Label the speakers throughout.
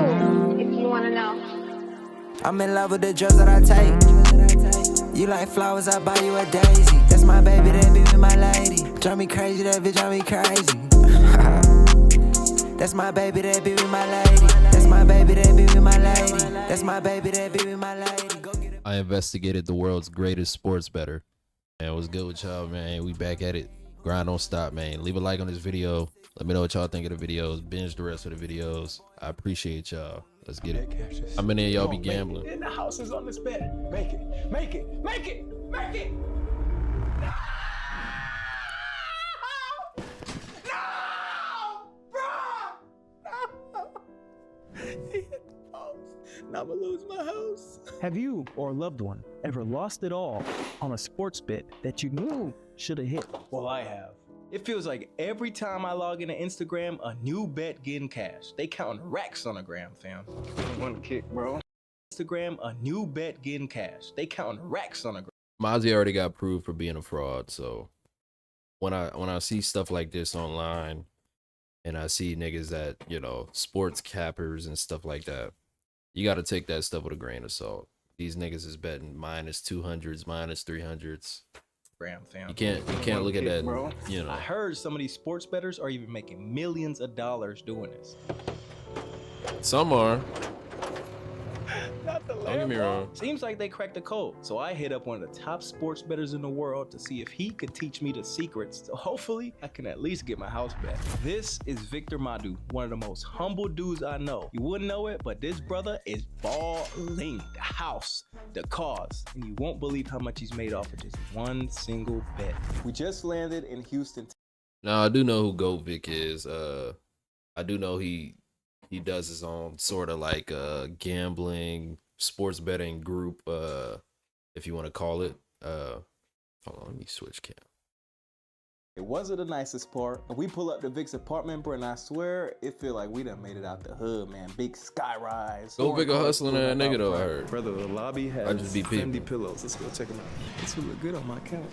Speaker 1: too, if you wanna know.
Speaker 2: I'm in love with the drugs that I take. You like flowers, I buy you a daisy. That's my baby, that be my lady. Drive me crazy, that bitch drive me crazy. That's my baby, that be my lady. That's my baby, that be my lady. That's my baby, that be my lady. Go get it.
Speaker 3: I investigated the world's greatest sports bettor. Man, what's good with y'all, man? We back at it. Grind don't stop, man. Leave a like on this video. Let me know what y'all think of the videos. Binge the rest of the videos. I appreciate y'all. Let's get it. How many of y'all be gambling?
Speaker 4: And the house is on this bet. Make it, make it, make it, make it. No! No! Bro! No! He hit the post. Now I'm gonna lose my house.
Speaker 5: Have you or a loved one ever lost it all on a sports bet that you knew should have hit?
Speaker 4: Well, I have. It feels like every time I log into Instagram, a new bet getting cashed. They counting racks on a gram, fam. One kick, bro. Instagram, a new bet getting cashed. They counting racks on a gram.
Speaker 3: Mozzie already got proved for being a fraud, so when I see stuff like this online and I see niggas that, you know, sports cappers and stuff like that, you got to take that stuff with a grain of salt. These niggas is betting minus 200s, minus 300s.
Speaker 4: Fam.
Speaker 3: You can't look at that,
Speaker 4: bro.
Speaker 3: you know.
Speaker 4: I heard some of these sports bettors are even making millions of dollars doing this.
Speaker 3: Some are.
Speaker 4: Not the
Speaker 3: Don't get me wrong.
Speaker 4: Seems like they cracked the code. So I hit up one of the top sports bettors in the world to see if he could teach me the secrets. So hopefully I can at least get my house back. This is Victor Madu, one of the most humble dudes I know. You wouldn't know it, but this brother is balling. The house, the cars, and you won't believe how much he's made off of just one single bet. We just landed in Houston.
Speaker 3: Now I do know who Goat Vic is. I do know he does his own sort of like gambling, sports betting group, if you want to call it. Hold on, let me switch cam.
Speaker 4: It wasn't the nicest part. We pull up to Vic's apartment, bro, and I swear it feel like we done made it out the hood, man. Big sky rise.
Speaker 3: Goat Vic a hustling that nigga though, I heard.
Speaker 4: Brother, the lobby has
Speaker 3: I just be peeping.
Speaker 4: 70 pillows. Let's go check them out. This would look good on my couch.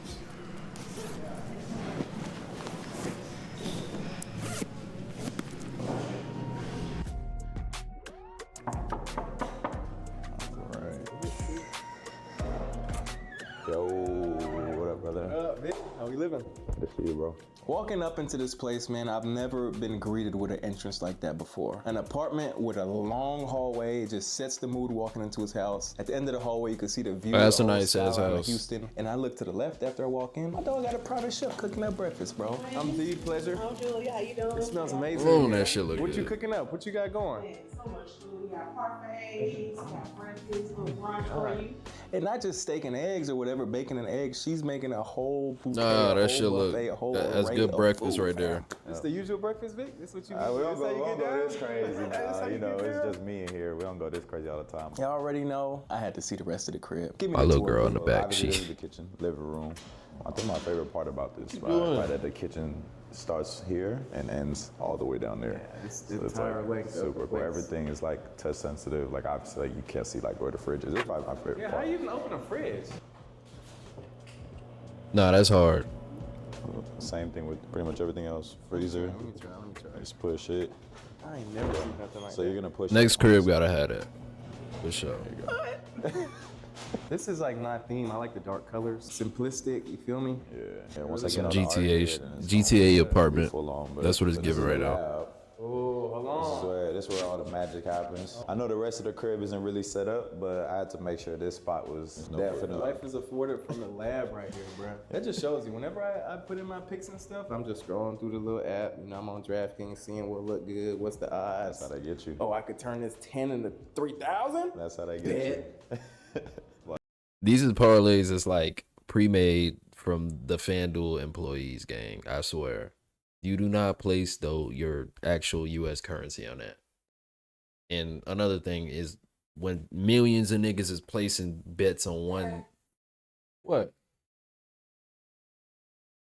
Speaker 6: Yo, what up, brother?
Speaker 4: Vic, how we living?
Speaker 6: Good to see you, bro.
Speaker 4: Walking up into this place, man, I've never been greeted with an entrance like that before. An apartment with a long hallway, it just sets the mood walking into his house. At the end of the hallway, you can see the view
Speaker 3: That's
Speaker 4: of
Speaker 3: a
Speaker 4: the
Speaker 3: nice ass
Speaker 4: skyline of
Speaker 3: house.
Speaker 4: Houston. And I look to the left after I walk in. My dog got a private chef cooking up breakfast, bro. I'm the pleasure.
Speaker 7: Oh, Julie, how you doing?
Speaker 4: It smells amazing.
Speaker 3: Oh, that shit look
Speaker 4: What you
Speaker 3: good.
Speaker 4: cooking up? What you got going?
Speaker 7: So much food. We got parfaits, we got breakfast, little brunch for you.
Speaker 4: And not just steak and eggs or whatever, bacon and eggs. She's making a whole bouquet,
Speaker 3: Nah,
Speaker 4: a
Speaker 3: that
Speaker 4: whole
Speaker 3: shit look,
Speaker 4: buffet, a whole
Speaker 3: that's
Speaker 4: array
Speaker 3: good
Speaker 4: of
Speaker 3: breakfast
Speaker 4: food,
Speaker 3: right there.
Speaker 4: fam. It's the usual breakfast, Vic? This what you
Speaker 6: We don't
Speaker 4: this how you get
Speaker 6: go
Speaker 4: down?
Speaker 6: this crazy.
Speaker 4: That's how you
Speaker 6: You know,
Speaker 4: get
Speaker 6: it's
Speaker 4: down?
Speaker 6: just me in here. We don't go this crazy all the time.
Speaker 4: Y'all already know I had to see the rest of the crib. Give me
Speaker 3: My
Speaker 4: the
Speaker 3: little
Speaker 4: tour,
Speaker 3: girl in the
Speaker 4: Vic.
Speaker 3: back,
Speaker 6: Obviously,
Speaker 3: she.
Speaker 6: this is the kitchen, living room. I think my favorite part about this spot,
Speaker 3: doing?
Speaker 6: right, that the kitchen starts here and ends all the way down there.
Speaker 4: It's
Speaker 6: So
Speaker 4: the
Speaker 6: it's
Speaker 4: entire
Speaker 6: like
Speaker 4: length of
Speaker 6: super
Speaker 4: the
Speaker 6: cool.
Speaker 4: place.
Speaker 6: Everything is like touch sensitive. Like obviously, like you can't see like where the fridge is. It's probably my favorite
Speaker 4: Yeah, how
Speaker 6: part.
Speaker 4: you even open a fridge?
Speaker 3: Nah, that's hard.
Speaker 6: Same thing with pretty much everything else. Freezer,
Speaker 4: Let me try.
Speaker 6: just push it.
Speaker 4: I ain't never seen nothing like
Speaker 6: So
Speaker 4: that.
Speaker 6: you're gonna push.
Speaker 3: Next
Speaker 6: it.
Speaker 3: crib gotta have that. For sure.
Speaker 4: This is like my theme. I like the dark colors. Simplistic, you feel me?
Speaker 6: Yeah. And once I
Speaker 3: Some
Speaker 6: get on the
Speaker 3: GTA
Speaker 6: arcade, then it's
Speaker 3: GTA
Speaker 6: gonna be
Speaker 3: apartment.
Speaker 6: full on, but-
Speaker 3: That's what it's
Speaker 6: but this
Speaker 3: giving
Speaker 6: is
Speaker 3: right
Speaker 6: the
Speaker 3: now.
Speaker 6: lab.
Speaker 4: Oh, hold
Speaker 6: This is where all the magic happens. I know the rest of the crib isn't really set up, but I had to make sure this spot was definitely.
Speaker 4: Life is afforded from the lab right here, bro. That just shows you. Whenever I put in my picks and stuff, I'm just scrolling through the little app. You know, I'm on DraftKings, seeing what look good, what's the odds.
Speaker 6: That's how they get you.
Speaker 4: Oh, I could turn this 10 into 3,000?
Speaker 6: That's how they get you.
Speaker 3: These are parlays that's like pre-made from the FanDuel employees, gang. I swear. You do not place though your actual US currency on that. And another thing is when millions of niggas is placing bets on one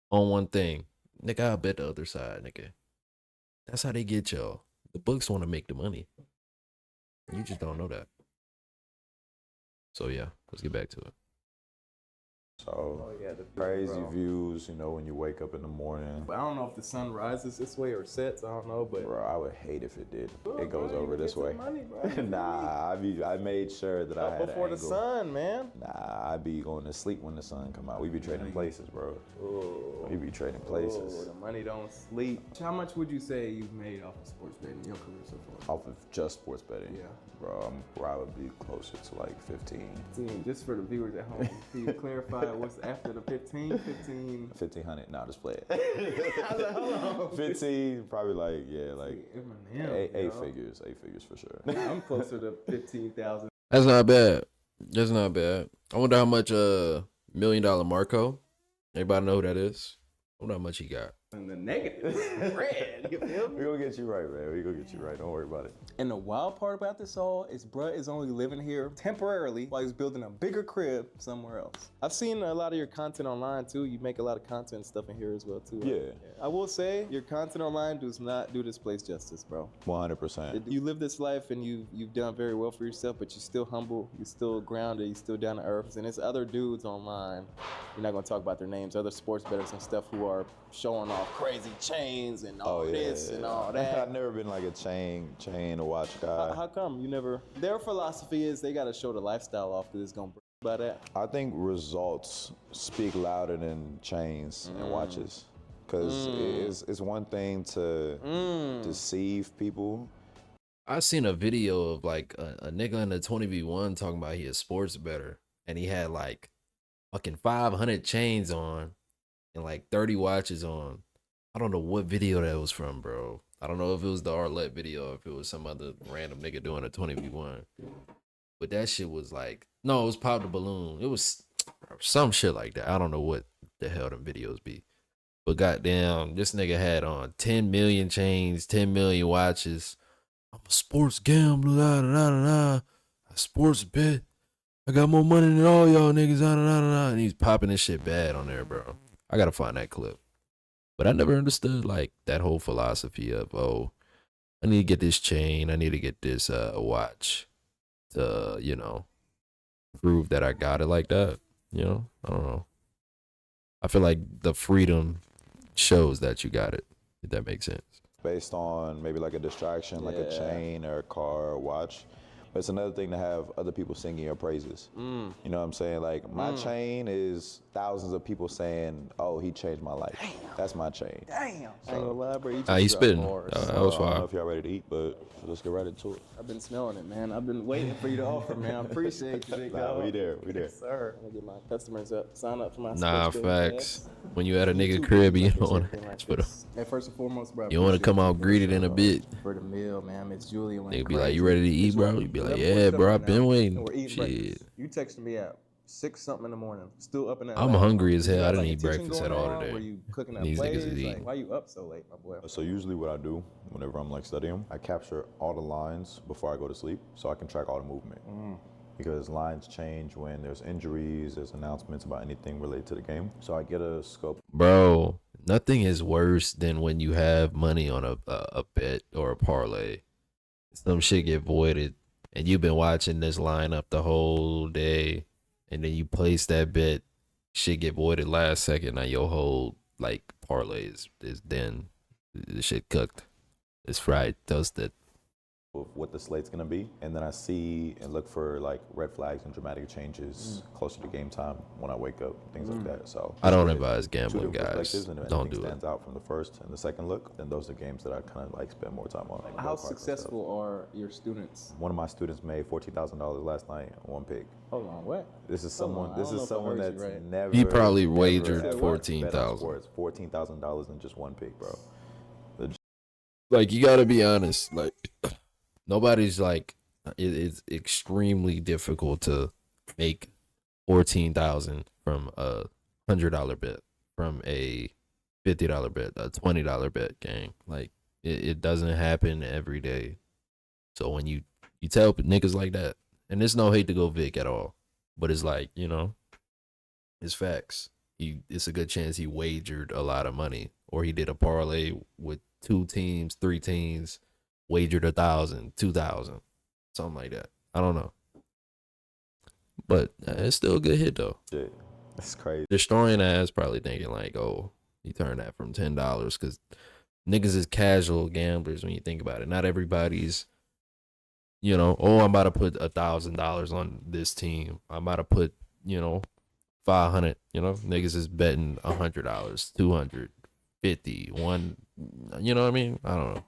Speaker 3: on one thing. Nigga, I'll bet the other side, nigga. That's how they get y'all. The books want to make the money. You just don't know that. So yeah, let's get back to it.
Speaker 6: So
Speaker 4: yeah, the
Speaker 6: crazy
Speaker 4: bro.
Speaker 6: views, you know, when you wake up in the morning.
Speaker 4: But I don't know if the sun rises this way or sets. I don't know, but
Speaker 6: Bro, I would hate if it did.
Speaker 4: Bro,
Speaker 6: It goes
Speaker 4: bro, you
Speaker 6: over
Speaker 4: get
Speaker 6: this
Speaker 4: some
Speaker 6: way.
Speaker 4: money, bro. You feel me?
Speaker 6: Nah, I made sure that I
Speaker 4: up
Speaker 6: had
Speaker 4: before
Speaker 6: an
Speaker 4: the
Speaker 6: angle.
Speaker 4: sun, man.
Speaker 6: Nah, I be going to sleep when the sun come out. We be trading places, bro.
Speaker 4: Oh,
Speaker 6: We be trading
Speaker 4: oh,
Speaker 6: places.
Speaker 4: the money don't sleep. How much would you say you've made off of sports betting in your career so far?
Speaker 6: Off of just sports betting.
Speaker 4: Yeah.
Speaker 6: Bro, I'm probably closer to like 15.
Speaker 4: 15, just for the viewers at home. Can you clarify what's after the 15? 15.
Speaker 6: 1,500. Nah, just play it.
Speaker 4: I was like, hold on.
Speaker 6: 15, probably like, yeah, like
Speaker 4: Eminem,
Speaker 6: eight
Speaker 4: yo.
Speaker 6: figures. 8 figures for sure.
Speaker 4: I'm closer to 15,000.
Speaker 3: That's not bad. That's not bad. I wonder how much $1 million Marco. Everybody know who that is? I wonder how much he got.
Speaker 4: And the negative red, you feel me?
Speaker 6: We gonna get you right, man. We gonna get you right. Don't worry about it.
Speaker 4: And the wild part about this all is bruh is only living here temporarily while he's building a bigger crib somewhere else. I've seen a lot of your content online too. You make a lot of content and stuff in here as well too. Right?
Speaker 6: Yeah.
Speaker 4: I will say your content online does not do this place justice, bro.
Speaker 6: 100%.
Speaker 4: You live this life and you've done very well for yourself, but you're still humble, you're still grounded, you're still down to earth. And there's other dudes online, you're not gonna talk about their names, other sports bettors and stuff who are showing off crazy chains and all this and all that.
Speaker 6: I've never been like a chain or watch guy.
Speaker 4: How come you never? Their philosophy is they gotta show the lifestyle off because it's gonna bring by that.
Speaker 6: I think results speak louder than chains and watches. Because it's one thing to deceive people.
Speaker 3: I seen a video of like a nigga in the 20v1 talking about he a sports bettor and he had like fucking 500 chains on and like 30 watches on. I don't know what video that was from, bro. I don't know if it was the Arlette video or if it was some other random nigga doing a 20v1. But that shit was like, no, it was Pop the Balloon. It was some shit like that. I don't know what the hell them videos be. But goddamn, this nigga had on 10 million chains, 10 million watches. I'm a sports gambler, da da da da da. I sports bet. I got more money than all y'all niggas, da da da da da. And he's popping this shit bad on there, bro. I gotta find that clip. But I never understood like that whole philosophy of, oh, I need to get this chain, I need to get this watch to, you know, prove that I got it like that. You know, I don't know. I feel like the freedom shows that you got it, if that makes sense.
Speaker 6: Based on maybe like a distraction, like a chain or a car or watch. But it's another thing to have other people singing your praises. You know what I'm saying? Like my chain is thousands of people saying, "Oh, he changed my life." Damn. That's my chain.
Speaker 4: Damn. I ain't gonna lie, bro.
Speaker 3: He's spitting. That was
Speaker 6: I don't know
Speaker 3: fire.
Speaker 6: if y'all ready to eat, but let's get right into it.
Speaker 4: I've been smelling it, man. I've been waiting for you to offer, man. I appreciate you, big
Speaker 6: Nah,
Speaker 4: dog.
Speaker 6: we there.
Speaker 4: Yes, sir. I'm gonna get my customers up, sign up for my
Speaker 3: Nah,
Speaker 4: sports betting
Speaker 3: facts.
Speaker 4: class.
Speaker 3: When you at a nigga
Speaker 4: YouTube
Speaker 3: crib,
Speaker 4: videos
Speaker 3: you
Speaker 4: like
Speaker 3: don't
Speaker 4: this,
Speaker 3: want
Speaker 4: everything
Speaker 3: to
Speaker 4: like
Speaker 3: ask for the.
Speaker 4: this. And first and foremost, bro. I
Speaker 3: You want to
Speaker 4: appreciate
Speaker 3: come out
Speaker 4: you
Speaker 3: greeted in a bit.
Speaker 4: for the meal, man. It's Julia.
Speaker 3: Nigga be like, you ready to eat, bro? You be like, yeah, bro, I've been waiting.
Speaker 4: We're eating
Speaker 3: Shit.
Speaker 4: breakfast. You texted me at 6 something in the morning. Still up in that.
Speaker 3: I'm hungry as hell.
Speaker 4: You
Speaker 3: I
Speaker 4: got,
Speaker 3: didn't
Speaker 4: like,
Speaker 3: eat
Speaker 4: a kitchen
Speaker 3: breakfast at
Speaker 4: going
Speaker 3: all
Speaker 4: on?
Speaker 3: today.
Speaker 4: Were you cooking up
Speaker 3: These niggas
Speaker 4: plays?
Speaker 3: is eating.
Speaker 4: Like, why you up so late, my boy?
Speaker 6: So usually what I do whenever I'm like studying, I capture all the lines before I go to sleep so I can track all the movement. Because lines change when there's injuries, there's announcements about anything related to the game. So I get a scope.
Speaker 3: Bro, nothing is worse than when you have money on a bet or a parlay. Some shit get voided, and you've been watching this lineup the whole day, and then you place that bet, shit get voided last second, now your whole like parlay is done. The shit cooked. It's fried, toasted.
Speaker 6: Of what the slate's gonna be, and then I see and look for like red flags and dramatic changes closer to game time when I wake up, things like that. So
Speaker 3: I don't
Speaker 6: with
Speaker 3: advise
Speaker 6: two
Speaker 3: gambling,
Speaker 6: different
Speaker 3: guys.
Speaker 6: perspectives, and if
Speaker 3: Don't
Speaker 6: anything
Speaker 3: do it.
Speaker 6: stands out from the first and the second look, then those are games that I kind of like spend more time on. Like
Speaker 4: How
Speaker 6: go karts and
Speaker 4: successful are your students?
Speaker 6: stuff. One of my students made $14,000 last night on one pick.
Speaker 4: Hold on, what?
Speaker 6: This is
Speaker 4: Hold
Speaker 6: someone.
Speaker 4: on, I
Speaker 6: This
Speaker 4: don't know
Speaker 6: is
Speaker 4: if I
Speaker 6: someone
Speaker 4: heard you
Speaker 6: that's
Speaker 4: right.
Speaker 6: never.
Speaker 3: He probably
Speaker 6: never
Speaker 3: wagered
Speaker 6: bet on
Speaker 3: 14,000.
Speaker 6: sports. $14,000 in just one pick, bro.
Speaker 3: Like, you gotta be honest. Like, nobody's like, it's extremely difficult to make 14,000 from a $100 bet, from a $50 bet, a $20 bet game. Like, it doesn't happen every day. So when you tell niggas like that, and there's no hate to go Vic at all, but it's like, you know, it's facts. It's a good chance he wagered a lot of money, or he did a parlay with 2 teams, 3 teams, wagered 1,000, 2,000, something like that. I don't know, but it's still a good hit though.
Speaker 6: Shit. It's crazy.
Speaker 3: Destroying ass probably thinking like, oh, you turn that from $10 because niggas is casual gamblers when you think about it. Not everybody's, oh, I'm about to put $1,000 on this team. I'm about to put, 500. Niggas is betting $100, 250, one. You know what I mean? I don't know.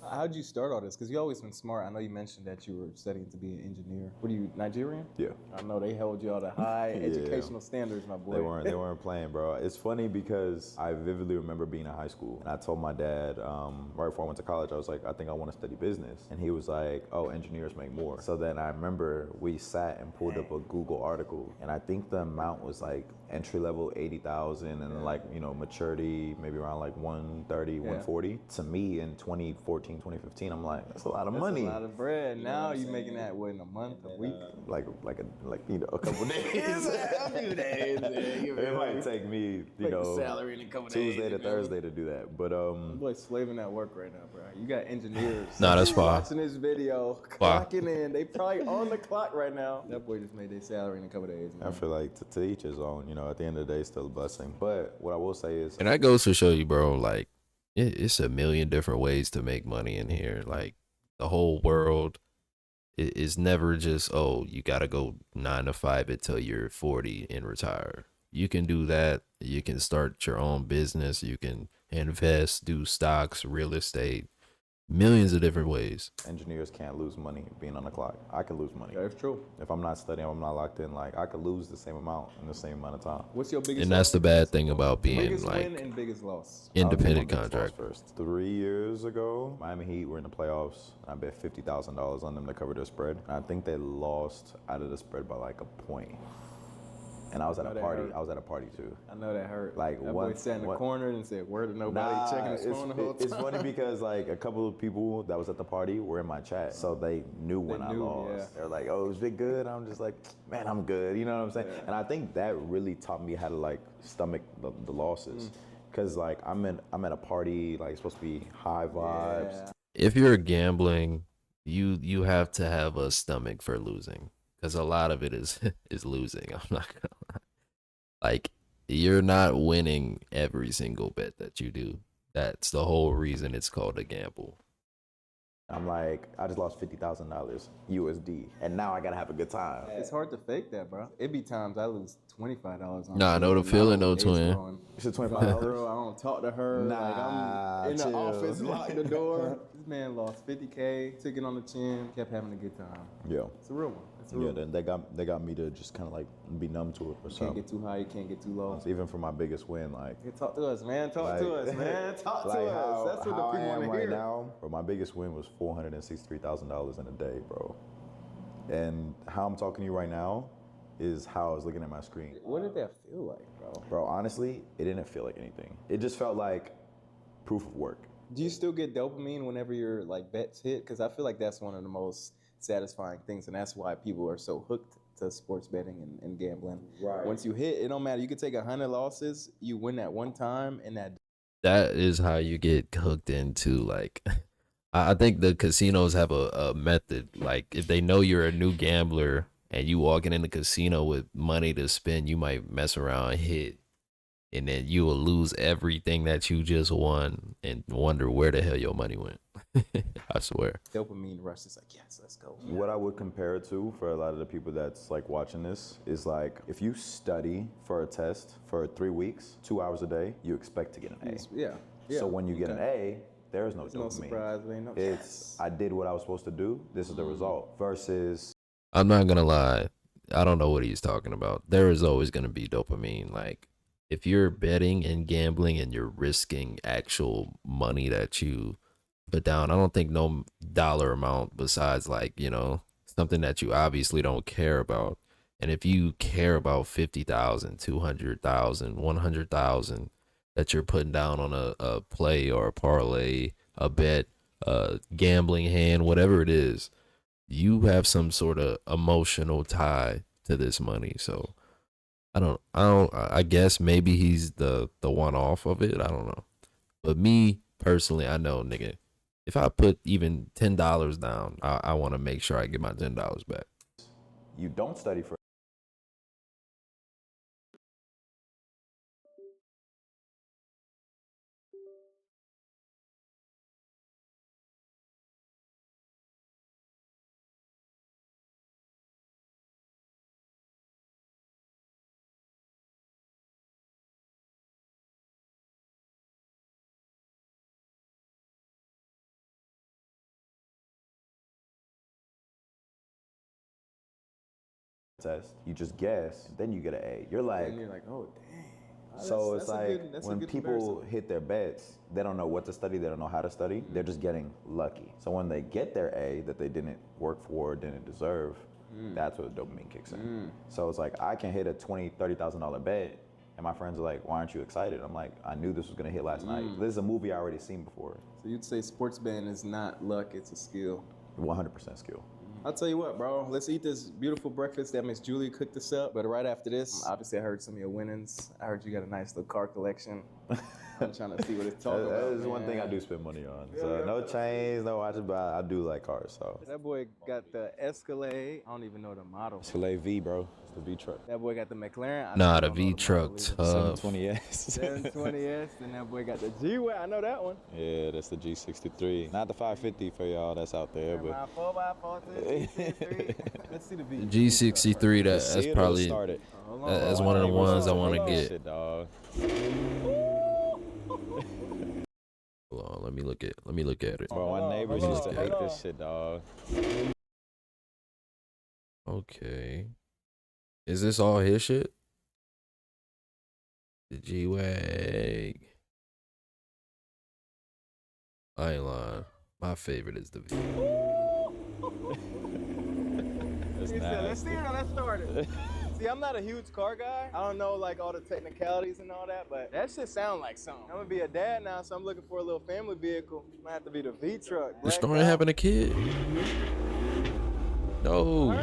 Speaker 4: How'd you start all this? Because you always been smart. I know you mentioned that you were studying to be an engineer. What are you, Nigerian?
Speaker 6: Yeah.
Speaker 4: I know they held you all to high educational standards, my boy.
Speaker 6: They weren't playing, bro. It's funny because I vividly remember being in high school, and I told my dad right before I went to college, I was like, I think I want to study business, and he was like, oh, engineers make more. So then I remember we sat and pulled up a Google article, and I think the amount was like entry level 80,000, and then like maturity maybe around like 130, 140. To me in 2014, 2015, I'm like, that's a lot of money.
Speaker 4: That's a lot of bread. Now you making that what, in a month, a week?
Speaker 6: Like a couple days.
Speaker 4: A few days.
Speaker 6: It might take me,
Speaker 4: salary in a couple
Speaker 6: Tuesday
Speaker 4: days,
Speaker 6: to Thursday to do that. But
Speaker 4: boy, slaving at work right now, bro. You got engineers.
Speaker 3: Nah, that's fine.
Speaker 4: Watching this video, clocking in. They probably on the clock right now. That boy just made their salary in a couple days, man.
Speaker 6: I feel like to each his own. At the end of the day, it's still a blessing. But what I will say is,
Speaker 3: And that goes to show you, bro, like it's a million different ways to make money in here. Like the whole world is never just, oh, you got to go 9 to 5 until you're 40 and retire. You can do that. You can start your own business. You can invest, do stocks, real estate, millions of different ways.
Speaker 6: engineers can't lose money being on the clock. I can lose money.
Speaker 4: That's true.
Speaker 6: If I'm not studying, I'm not locked in, like I could lose the same amount in the same amount of time.
Speaker 4: What's your biggest
Speaker 3: And that's
Speaker 4: loss?
Speaker 3: the bad thing about being
Speaker 4: Biggest
Speaker 3: like
Speaker 4: win and biggest loss.
Speaker 3: independent
Speaker 6: I'll do my biggest
Speaker 3: contractor.
Speaker 6: loss first. 3 years ago, Miami Heat were in the playoffs. I bet $50,000 on them to cover their spread. And I think they lost out of the spread by like a point. And I was at a party. I was at a party too.
Speaker 4: I know that hurt.
Speaker 6: Like
Speaker 4: that
Speaker 6: one-
Speaker 4: boy sat in the
Speaker 6: one-
Speaker 4: corner and said, "Word to nobody," checking his phone the whole time.
Speaker 6: It's funny because like a couple of people that was at the party were in my chat, so they knew when I
Speaker 4: knew,
Speaker 6: lost.
Speaker 4: yeah.
Speaker 6: They're like, "Oh, is it good?" I'm just like, "Man, I'm good." You know what I'm saying?
Speaker 4: Yeah.
Speaker 6: And I think that really taught me how to like stomach the losses, because like I'm at a party, like it's supposed to be high vibes.
Speaker 4: Yeah.
Speaker 3: If you're gambling, you have to have a stomach for losing, because a lot of it is losing. I'm not gonna lie. Like, you're not winning every single bet that you do. That's the whole reason it's called a gamble.
Speaker 6: I'm like, I just lost $50,000 USD, and now I gotta have a good time.
Speaker 4: It's hard to fake that, bro. It be times I lose $25 on.
Speaker 3: Nah, I know the feeling though, twin.
Speaker 6: You said
Speaker 4: Like,
Speaker 6: $25.
Speaker 4: bro, I don't talk to her.
Speaker 6: Nah,
Speaker 4: like I'm in the
Speaker 6: chill.
Speaker 4: office, lock the door. This man lost 50K, took it on the chin, kept having a good time.
Speaker 6: Yeah.
Speaker 4: It's a real one. It's a real
Speaker 6: Yeah,
Speaker 4: one.
Speaker 6: then they got me to just kind of like be numb to it or
Speaker 4: You can't
Speaker 6: something.
Speaker 4: get too high, you can't get too low.
Speaker 6: Even for my biggest win, like
Speaker 4: Hey, talk to us, man. Talk to us, man. Talk to
Speaker 6: like
Speaker 4: us.
Speaker 6: how,
Speaker 4: That's what the
Speaker 6: how
Speaker 4: people
Speaker 6: I
Speaker 4: want
Speaker 6: am
Speaker 4: to
Speaker 6: right
Speaker 4: hear.
Speaker 6: now. Bro, my biggest win was $463,000 in a day, bro. And how I'm talking to you right now is how I was looking at my screen.
Speaker 4: What did that feel like, bro?
Speaker 6: Bro, honestly, it didn't feel like anything. It just felt like proof of work.
Speaker 4: Do you still get dopamine whenever your like bets hit? Because I feel like that's one of the most satisfying things, and that's why people are so hooked to sports betting and gambling.
Speaker 6: Right.
Speaker 4: Once you hit, it don't matter. You could take 100 losses, you win that one time, and
Speaker 3: That is how you get hooked into, like, I think the casinos have a method. Like, if they know you're a new gambler and you walking in the casino with money to spend, you might mess around and hit, and then you will lose everything that you just won and wonder where the hell your money went. I swear.
Speaker 4: dopamine rush is like, yes, let's go.
Speaker 6: What I would compare it to for a lot of the people that's like watching this is like if you study for a test for 3 weeks, 2 hours a day, you expect to get an A.
Speaker 4: Yeah.
Speaker 6: So when you get an A, there's no
Speaker 4: There's
Speaker 6: dopamine.
Speaker 4: no surprise, man. No,
Speaker 6: It's I did what I was supposed to do. This is the result. Versus
Speaker 3: I'm not gonna lie. I don't know what he's talking about. There is always gonna be dopamine. Like, if you're betting and gambling and you're risking actual money that you put down, I don't think no dollar amount besides, like, something that you obviously don't care about. And if you care about 50,000, 200,000, 100,000 that you're putting down on a play or a parlay, a bet, a gambling hand, whatever it is, you have some sort of emotional tie to this money. So I guess maybe he's the one off of it. I don't know. But me personally, I know, nigga, if I put even $10 down, I want to make sure I get my $10 back.
Speaker 6: you don't study for test. You just guess, then you get an A. You're like,
Speaker 4: And you're like, oh, dang.
Speaker 6: so it's like when people hit their bets, they don't know what to study, they don't know how to study, they're just getting lucky. So when they get their A that they didn't work for, didn't deserve, that's where the dopamine kicks in. So it's like I can hit a $20,000, $30,000 bet, and my friends are like, why aren't you excited? I'm like, I knew this was gonna hit last night. This is a movie I already seen before.
Speaker 4: So you'd say sports betting is not luck, it's a skill.
Speaker 6: 100% skill.
Speaker 4: I'll tell you what, bro. Let's eat this beautiful breakfast that Miss Julia cooked us up. But right after this, obviously I heard some of your winnings. I heard you got a nice little car collection. I'm trying to see what it's talking about.
Speaker 6: That is one thing I do spend money on. So no chains, no watches, but I do like cars. So
Speaker 4: that boy got the Escalade. I don't even know the model.
Speaker 6: Escalade V, bro. It's the V truck.
Speaker 4: That boy got the McLaren.
Speaker 3: Nah, the V truck tough.
Speaker 6: 720S.
Speaker 4: 720S, and that boy got the G-Way. I know that one.
Speaker 6: Yeah, that's the G63. Not the 550 for y'all that's out there, but.
Speaker 4: My 4x4 to the G63. Let's see the V.
Speaker 3: G63, that's probably that's one of the ones I want to get.
Speaker 6: Shit, dog.
Speaker 3: Hold on, let me look at it.
Speaker 6: Bro, my neighbors used to hate this shit, dog.
Speaker 3: Okay. Is this all his shit? The G-Wag. I ain't lying. My favorite is the V.
Speaker 6: That's
Speaker 4: Let's see it. Let's start it. See, I'm not a huge car guy. I don't know like all the technicalities and all that, but that shit sound like something. I'm gonna be a dad now, so I'm looking for a little family vehicle. Might have to be the V truck.
Speaker 3: The story having a kid? No.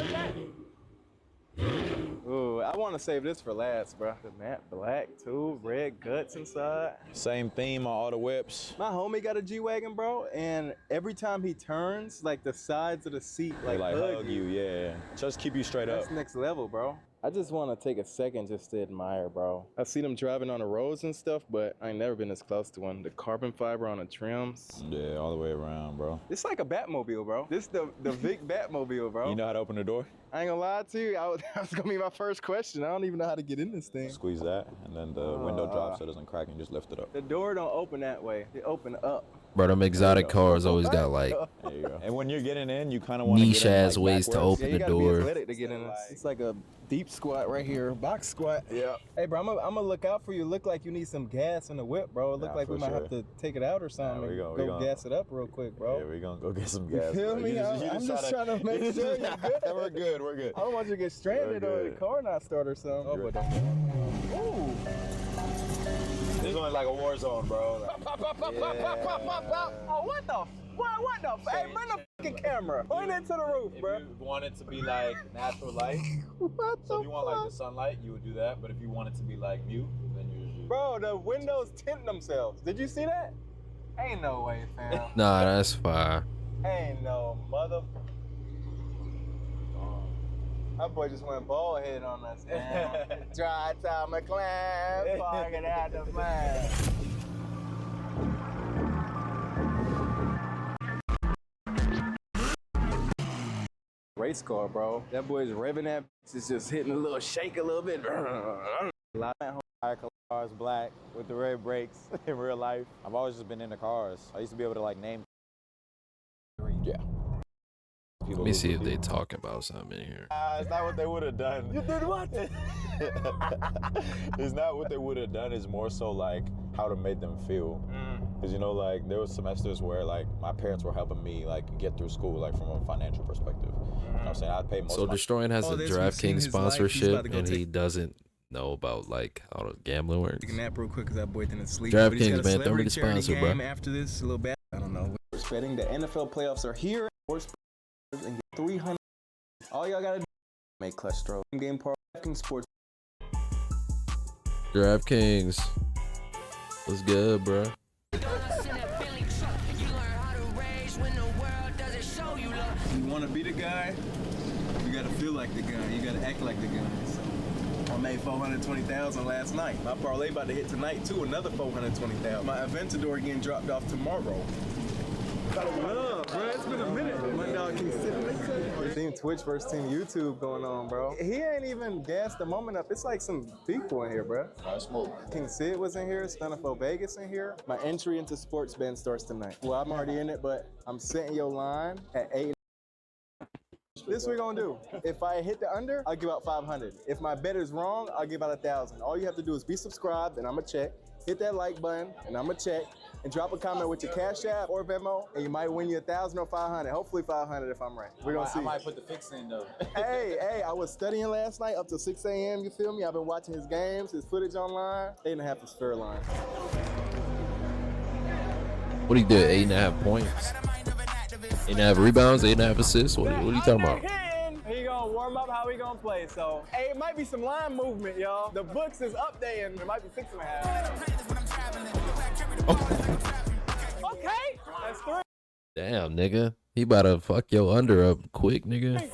Speaker 4: Ooh, I want to save this for last, bro. The matte black too, red guts inside.
Speaker 6: Same theme on all the whips.
Speaker 4: My homie got a G-Wagon, bro, and every time he turns, like the sides of the seat
Speaker 6: They
Speaker 4: like
Speaker 6: hug you, yeah. Just keep you straight up.
Speaker 4: That's next level, bro. I just want to take a second just to admire, bro. I've seen them driving on the roads and stuff, but I ain't never been this close to one. The carbon fiber on the trims.
Speaker 6: Yeah, all the way around, bro.
Speaker 4: It's like a Batmobile, bro. This the Vic Batmobile, bro.
Speaker 6: You know how to open the door?
Speaker 4: I ain't gonna lie to you. That was gonna be my first question. I don't even know how to get in this thing.
Speaker 6: Squeeze that, and then the window drops so it doesn't crack, and you just lift it up.
Speaker 4: The door don't open that way. It open up.
Speaker 3: Bro, them exotic cars always got like
Speaker 6: There you go. And when you're getting in, you kind of want to
Speaker 3: niche ass ways to
Speaker 6: backwards.
Speaker 3: open
Speaker 4: You
Speaker 3: the
Speaker 4: gotta be
Speaker 3: door.
Speaker 4: athletic to get in this. It's like a deep squat right here, box squat.
Speaker 6: Yeah.
Speaker 4: Hey, bro, I'm gonna look out for you. Look like you need some gas in the whip, bro. It look
Speaker 6: Nah,
Speaker 4: like we
Speaker 6: for
Speaker 4: might
Speaker 6: sure.
Speaker 4: have to take it out or something.
Speaker 6: Nah, we
Speaker 4: and
Speaker 6: gonna-
Speaker 4: gas it up real quick, bro.
Speaker 6: Yeah, we're gonna go get some
Speaker 4: You
Speaker 6: gas.
Speaker 4: feel
Speaker 6: bro.
Speaker 4: me? I'm just trying to make sure you're good.
Speaker 6: We're good. We're good.
Speaker 4: I don't want you to get stranded
Speaker 6: We're
Speaker 4: or the
Speaker 6: good.
Speaker 4: car not start or something. Oh, but ooh.
Speaker 6: This one's like a war zone, bro.
Speaker 4: Pop, pop, pop, pop, pop, pop, pop, pop. Oh, what the? What the? Hey, bring the fucking camera. Point it to the roof, bro.
Speaker 6: If you want it to be like natural light,
Speaker 4: What
Speaker 6: so if you want like the sunlight, you would do that. But if you want it to be like mute, then you just.
Speaker 4: Bro, the windows tint themselves. Did you see that? Ain't no way, fam.
Speaker 3: Nah, that's fire.
Speaker 4: Ain't no mother. That boy just went bald head on us, man. Dry time McLaren, fucking out the man. Race car, bro. That boy's revving that. It's just hitting a little shake a little bit.
Speaker 6: Cars black with the red brakes in real life. I've always just been into cars. I used to be able to like name. Yeah.
Speaker 3: Let me see if they talking about something in here.
Speaker 6: It's not what they would have done.
Speaker 4: You did what?
Speaker 6: It's not what they would have done. It's more so like how to make them feel. Because you know, like there was semesters where like my parents were helping me like get through school, like from a financial perspective. You know what I'm saying? I pay most.
Speaker 3: So
Speaker 6: of my
Speaker 3: Destroying has a
Speaker 4: this, we've seen
Speaker 3: DraftKings
Speaker 4: his life. He's about
Speaker 3: sponsorship,
Speaker 4: to go
Speaker 3: and he
Speaker 4: take-
Speaker 3: doesn't know about like how the gambling works.
Speaker 4: Take a nap real quick because that boy didn't sleep.
Speaker 3: DraftKings,
Speaker 4: But he's got a
Speaker 3: man, throw me the
Speaker 4: celebrity
Speaker 3: sponsor,
Speaker 4: charity
Speaker 3: bro.
Speaker 4: game after this, a little bad. I don't know. Sports betting. The NFL playoffs are here. Sports bettors and get 300. All y'all gotta do is make clutch throw. Game part. Sports.
Speaker 3: DraftKings. What's good, bro?
Speaker 4: You want to be the guy, you got to feel like the guy. You got to act like the guy. So I made $420,000 last night. My parlay about to hit tonight too. Another $420,000. My Aventador getting dropped off tomorrow. Love, bro. It's been a minute. My dog can sit. Team Twitch versus Team YouTube going on, bro. He ain't even gassed the moment up. It's like some people in here, bro. King Sid was in here. Stunnerful Vegas in here. My entry into sports betting starts tonight. Well, I'm already in it, but I'm setting your line at 8. This is what we're gonna do. If I hit the under, I'll give out 500. If my bet is wrong, I'll give out 1,000. All you have to do is be subscribed, and I'ma check. Hit that like button, and I'ma check. And drop a comment with your Cash App or Venmo, and you might win you 1,000 or 500. Hopefully 500 if I'm right. We're gonna see.
Speaker 1: I might put the fix in though.
Speaker 4: Hey, I was studying last night up till 6 a.m. You feel me? I've been watching his games, his footage online. 8.5 is fair line.
Speaker 3: What he did? 8.5 points. 8.5 rebounds. 8.5 assists. What are you talking about?
Speaker 4: He gonna warm up how he gonna play. So, hey, it might be some line movement, y'all. The books is up there, and it might be 6.5. Okay, that's 3.
Speaker 3: Damn, nigga. He about to fuck your under up quick, nigga.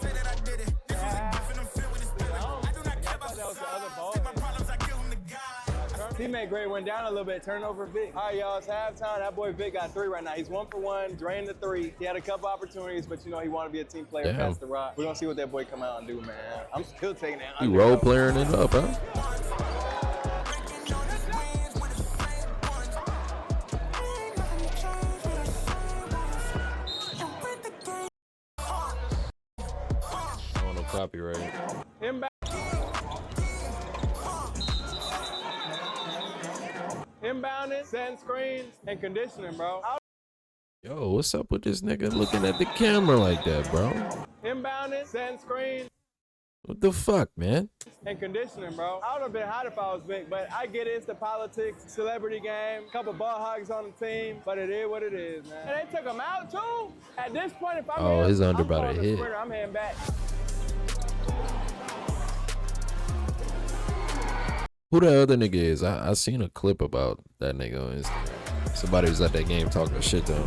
Speaker 4: Teammate grade went down a little bit. Turnover Vic. All right, y'all. It's halftime. That boy Vic got 3 right now. He's 1 for 1. Drained the 3. He had a couple opportunities, but you know he wanted to be a team player.
Speaker 3: Damn.
Speaker 4: Pass the rock. We're gonna see what that boy come out and do, man. I'm still taking that.
Speaker 3: He role playing it up, huh? Oh, no copyright.
Speaker 4: Inbounding, setting screens, and conditioning, bro.
Speaker 3: Yo, what's up with this nigga looking at the camera like that, bro?
Speaker 4: Inbounding, setting screens,
Speaker 3: What the fuck, man?
Speaker 4: and conditioning, bro. I would have been hot if I was big, but I get it. It's the politics, celebrity game, couple ball hogs on the team, but it is what it is, man. And they took him out too. At this point, if I'm
Speaker 3: Oh, his under
Speaker 4: I'm
Speaker 3: about to
Speaker 4: calling the
Speaker 3: hit.
Speaker 4: sprinter. I'm heading back.
Speaker 3: Who the other nigga is? I seen a clip about that nigga on Instagram. Somebody was at that game talking shit to him.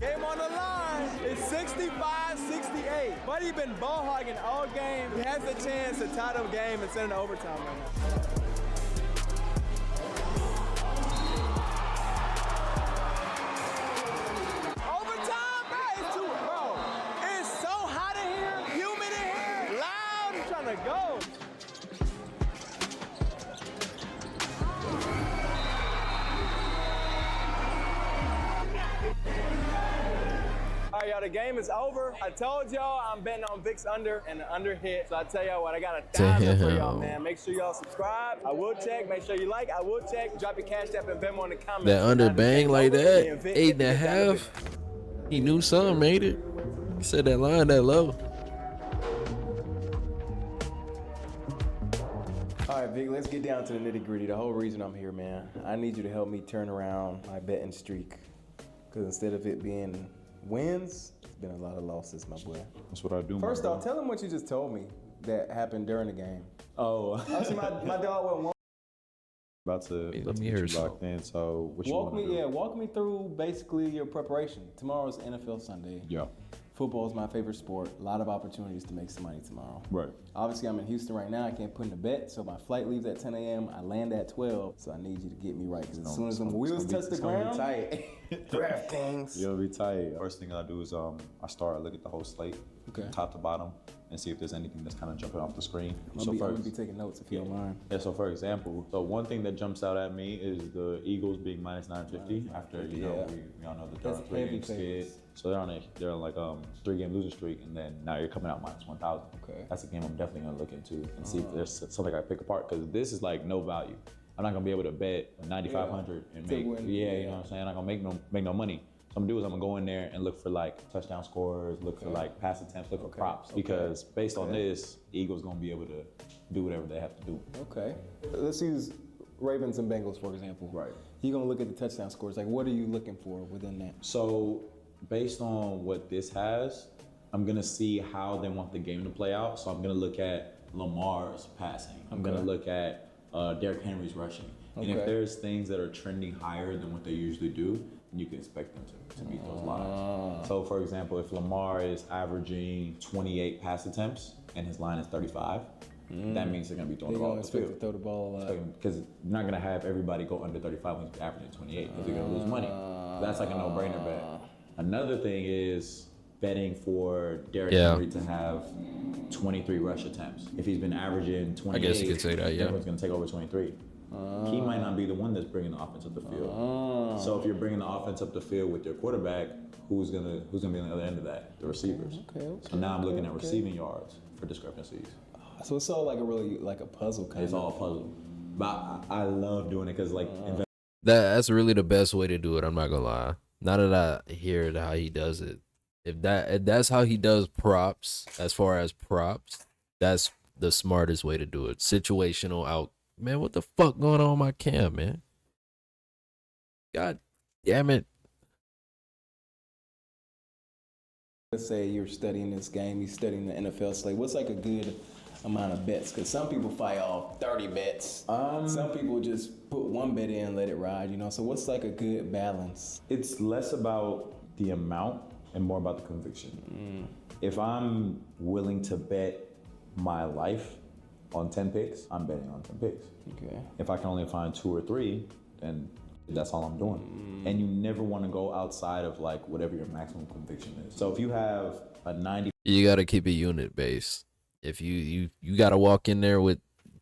Speaker 4: Game on the line. It's 65-68. Buddy been ball hogging all game. He has the chance to tie the game and send it to overtime right now. Overtime, bro. It's too, bro. It's so hot in here, humid in here, loud. I'm trying to go. All right, y'all, the game is over. I told y'all I'm betting on Vic's under and the under hit. So I tell y'all what, I got 1,000 for y'all, man. Make sure y'all subscribe. I will check. Make sure you like. I will check. Drop your Cash App and Venmo in the comments.
Speaker 3: That under bang like that, 8.5. He knew something, made it. He said that line that low.
Speaker 4: All right, Vic, let's get down to the nitty gritty. The whole reason I'm here, man, I need you to help me turn around my betting streak. Because instead of it being wins, it's been a lot of losses, my boy.
Speaker 6: That's what I do.
Speaker 4: First off, tell him what you just told me that happened during the game.
Speaker 6: Oh.
Speaker 4: Actually, my dog went one.
Speaker 6: About to
Speaker 3: Let me
Speaker 6: get
Speaker 3: hear
Speaker 6: you locked in. So what you want to do?
Speaker 4: Walk me through basically your preparation. Tomorrow's NFL Sunday.
Speaker 6: Yeah.
Speaker 4: Football is my favorite sport. A lot of opportunities to make some money tomorrow.
Speaker 6: Right.
Speaker 4: Obviously, I'm in Houston right now. I can't put in a bet, so my flight leaves at 10 a.m. I land at 12, so I need you to get me right. Because as soon as the wheels touch the ground, DraftKings.
Speaker 6: You'll be tight. First thing I do is I look at the whole slate,
Speaker 4: Okay.
Speaker 6: top to bottom, and see if there's anything that's kind of jumping off the screen.
Speaker 4: I'm gonna be taking notes if you don't mind.
Speaker 6: Yeah, so for example, one thing that jumps out at me is the Eagles being minus 950 after, we all know that they're on a 3-game skid. So they're on like 3-game losing streak, and then now you're coming out minus 1,000.
Speaker 4: Okay.
Speaker 6: That's a game I'm definitely gonna look into and see if there's something I pick apart, because this is like no value. I'm not gonna be able to bet 9,500 and make, you know what I'm saying? I'm not gonna make no money. So I'm gonna do is I'm gonna go in there and look for like touchdown scores, look for like pass attempts, look for props, because based on this, Eagles gonna be able to do whatever they have to do.
Speaker 4: Okay. Let's use Ravens and Bengals, for example.
Speaker 6: Right.
Speaker 4: You're gonna look at the touchdown scores. Like, what are you looking for within that?
Speaker 6: So based on what this has, I'm gonna see how they want the game to play out. So I'm gonna look at Lamar's passing. I'm gonna look at Derrick Henry's rushing. And if there's things that are trending higher than what they usually do, then you can expect them to meet those lines. So for example, if Lamar is averaging 28 pass attempts and his line is 35, that means they're gonna be throwing the ball up the field.
Speaker 4: To throw the ball a lot.
Speaker 6: Because you're not gonna have everybody go under 35 when he's averaging 28, because you're gonna lose money. That's like a no-brainer bet. Another thing is betting for Derrick Henry to have 23 rush attempts. If he's been averaging 28,
Speaker 3: I guess you could say that, yeah.
Speaker 6: Everyone's gonna take over 23. He might not be the one that's bringing the offense up the field. So if you're bringing the offense up the field with your quarterback, who's gonna be on the other end of that? The receivers. So now I'm looking at receiving yards for discrepancies.
Speaker 4: So it's all like a puzzle kind of.
Speaker 6: It's all a puzzle. But I love doing it because like
Speaker 3: That's really the best way to do it. I'm not gonna lie. Now that I hear how he does it, if that's how he does props, as far as props, that's the smartest way to do it. Situational out. Man, what the fuck going on with my cam, man? God damn it.
Speaker 4: Let's say you're studying this game, you're studying the NFL slate. What's like a good amount of bets? Because some people fight off 30 bets. Some people just put one bet in and let it ride, you know? So what's like a good balance?
Speaker 6: it's less about the amount and more about the conviction. If I'm willing to bet my life on 10 picks, I'm betting on 10 picks.
Speaker 4: Okay.
Speaker 6: If I can only find 2 or 3, then that's all I'm doing. And you never want to go outside of like whatever your maximum conviction is. So if you have a 90,
Speaker 3: You gotta keep it unit based. If you gotta walk in there with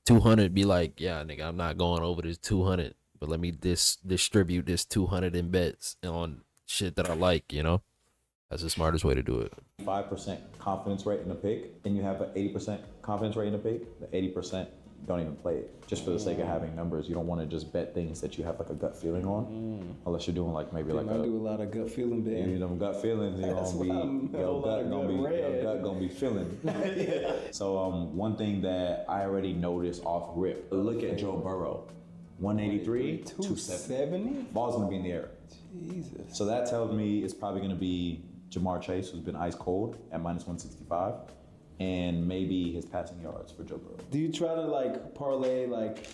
Speaker 3: 200, be like, yeah, nigga, I'm not going over this 200, but let me distribute this 200 in bets on shit that I like, you know? That's the smartest way to do it.
Speaker 6: 5% confidence rate in a pick, and you have an 80% confidence rate in a pick, the 80% don't even play it. Just for the sake of having numbers, you don't want to just bet things that you have like a gut feeling on, unless you're doing like maybe like
Speaker 4: I do a lot of gut feeling betting.
Speaker 6: you them gut feelings, you're gonna be your gut gonna be feeling. So one thing that I already noticed off rip, look at Joe Burrow, 183, 270. Ball's gonna be in the air.
Speaker 4: Jesus.
Speaker 6: So that tells me it's probably gonna be Jamar Chase, who's been ice cold at minus 165, and maybe his passing yards for Joe Burrow.
Speaker 4: Do you try to like parlay like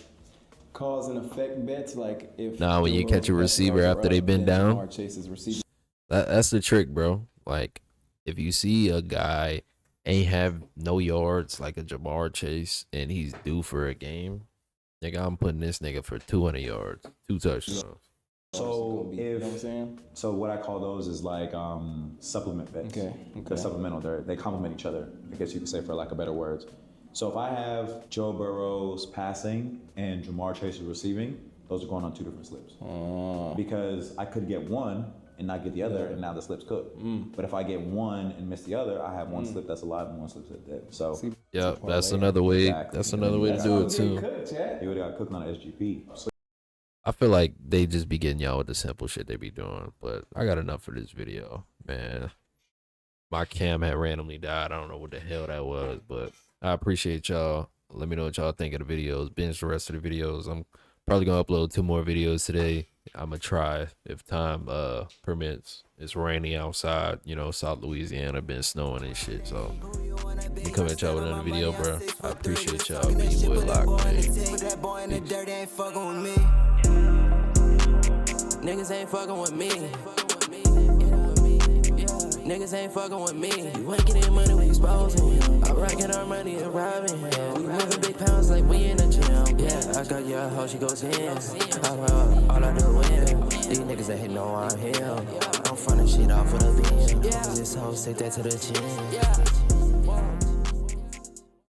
Speaker 4: cause and effect bets, like if
Speaker 3: Nah, when you catch a receiver after they've been down,
Speaker 4: Jamar Chase's receiver.
Speaker 3: that's the trick, bro. Like, if you see a guy ain't have no yards like a Jamar Chase and he's due for a game, nigga, I'm putting this nigga for 200 yards, 2 touchdowns.
Speaker 6: So
Speaker 4: you know what I'm saying?
Speaker 6: So what I call those is like supplement bets.
Speaker 4: Okay.
Speaker 6: They're supplemental. They complement each other, I guess you could say, for lack of better words. So if I have Joe Burrow's passing and Jamar Chase's receiving, those are going on 2 different slips. Because I could get one and not get the other, and now the slip's cooked. But if I get one and miss the other, I have one slip that's alive and one slip that's dead. So
Speaker 3: Yep, that's another way.
Speaker 6: Exactly.
Speaker 3: That's another way to do it too.
Speaker 6: you would have got cooked on an SGP. So
Speaker 3: I feel like they just be getting y'all with the simple shit they be doing. But I got enough for this video, man. My cam had randomly died. I don't know what the hell that was, but I appreciate y'all. Let me know what y'all think of the videos. Binge the rest of the videos. I'm probably gonna upload 2 more videos today. I'm gonna try if time permits. It's rainy outside, you know, South Louisiana, been snowing and shit. So we come at y'all with another video, bro. I appreciate y'all. Be your boy Lock, man.
Speaker 2: That boy in the dirt ain't fucking with me. Niggas ain't fucking with me. Niggas ain't fucking with me. You ain't getting money, we exposing. I'm rocking our money and robbing. We moving big pounds like we in the gym. Yeah, I got your hoe, she goes in. All I do is win. These niggas that hate know I'm him. I'm frontin' shit off of the beam. This hoe, take that to the chin.